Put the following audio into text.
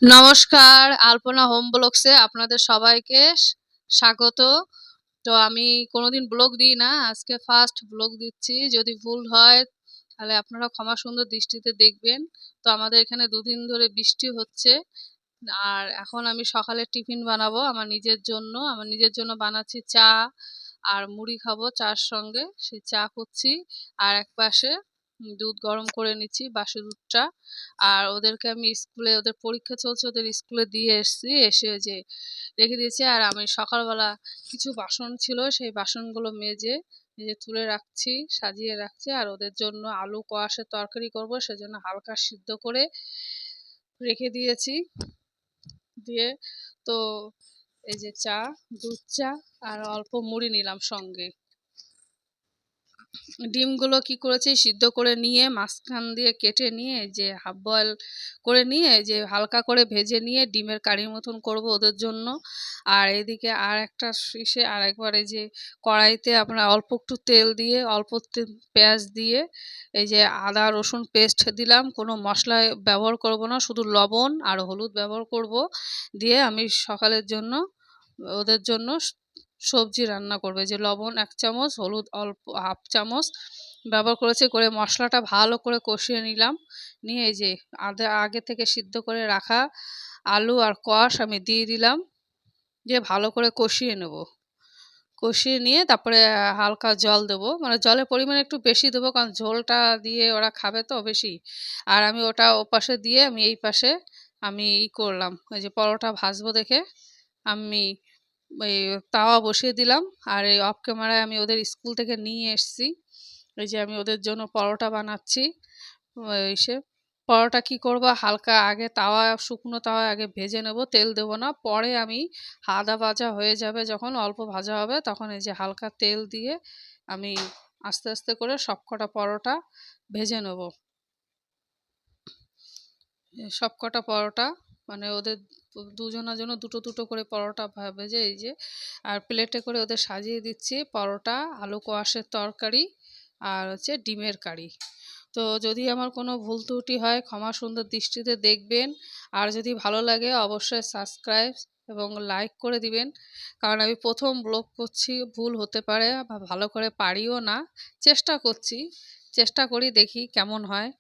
নমস্কার, আলপনা হোম ব্লগসে আপনাদের সবাইকে স্বাগত। তো আমি কোনোদিন ব্লগ দিই না, আজকে ফার্স্ট ব্লগ দিচ্ছি। যদি ভুল হয় তাহলে আপনারা ক্ষমা সুন্দর দৃষ্টিতে দেখবেন। তো আমাদের এখানে 2 দিন ধরে বৃষ্টি হচ্ছে। আর এখন আমি সকালে টিফিন বানাবো আমার নিজের জন্য বানাচ্ছি চা আর মুড়ি খাবো চার সঙ্গে। সেই চা করছি আর একপাশে দুধ গরম করে নিচ্ছি, বাসি দুধটা। আর ওদেরকে আমি স্কুলে, ওদের পরীক্ষা চলছে, ওদের স্কুলে দিয়ে এসছি, এসে যে রেখে দিয়েছি। আর আমি সকালবেলা কিছু বাসন ছিল, সেই বাসনগুলো মেজে তুলে রাখছি, সাজিয়ে রাখছি। আর ওদের জন্য আলু কোয়াশের তরকারি করব, সেজন্য হালকা সিদ্ধ করে রেখে দিয়েছি। দিয়ে তো এই যে চা, দুধ চা আর অল্প মুড়ি নিলাম সঙ্গে। ডিমগুলো কি করেছি, সিদ্ধ করে নিয়ে মাঝখান দিয়ে কেটে নিয়ে যে হাফ বয়েল করে নিয়ে যে হালকা করে ভেজে নিয়ে ডিমের কারির মতন করব ওদের জন্য। আর এদিকে আর একটা ইসে আর একবারে যে কড়াইতে আমরা অল্প একটু তেল দিয়ে অল্প পেঁয়াজ দিয়ে এই যে আদা রসুন পেস্ট দিলাম, কোনো মশলা ব্যবহার করব না, শুধু লবণ আর হলুদ ব্যবহার করব। দিয়ে আমি সকালের জন্য ওদের জন্য সবজি রান্না করবে, যে লবণ 1 চামচ, হলুদ অল্প হাফ চামচ ব্যবহার করেছি। করে মশলাটা ভালো করে কষিয়ে নিলাম। নিয়ে এই যে আগে থেকে সিদ্ধ করে রাখা আলু আর কোয়াশ আমি দিয়ে দিলাম, দিয়ে ভালো করে কষিয়ে নেব। কষিয়ে নিয়ে তারপরে হালকা জল দেবো, মানে জলের পরিমাণ একটু বেশি দেবো, কারণ ঝোলটা দিয়ে ওরা খাবে তো বেশি। আর আমি ওটা ওপাশে দিয়ে আমি এই পাশে আমি করলাম, ওই যে পরোটা ভাজবো দেখে আমি এই তাওয়া বসিয়ে দিলাম। আর এই অফ ক্যামেরায় আমি ওদের স্কুল থেকে নিয়ে এসেছি। এই যে আমি ওদের জন্য পরোটা বানাচ্ছি। সে পরোটা কি করব, হালকা আগে শুকনো তাওয়ায় আগে ভেজে নেব, তেল দেব না। পরে আমি আধা ভাজা হয়ে যাবে, যখন অল্প ভাজা হবে তখন এই যে হালকা তেল দিয়ে আমি আস্তে আস্তে করে সবকটা পরোটা ভেজে নেব। সবকটা পরোটা মানে ওদের দুজনের জন্য দুটো দুটো করে পরোটা ভেজে এই যে আর প্লেটে করে ওদের সাজিয়ে দিচ্ছি পরোটা, আলু কোয়াশের তরকারি আর হচ্ছে ডিমের কারি। তো যদি আমার কোনো ভুল ত্রুটি হয় ক্ষমা সুন্দর দৃষ্টিতে দেখবেন। আর যদি ভালো লাগে অবশ্যই সাবস্ক্রাইব এবং লাইক করে দিবেন, কারণ আমি প্রথম ব্লগ করছি, ভুল হতে পারে বা ভালো করে পারিও না। চেষ্টা করছি, চেষ্টা করি, দেখি কেমন হয়।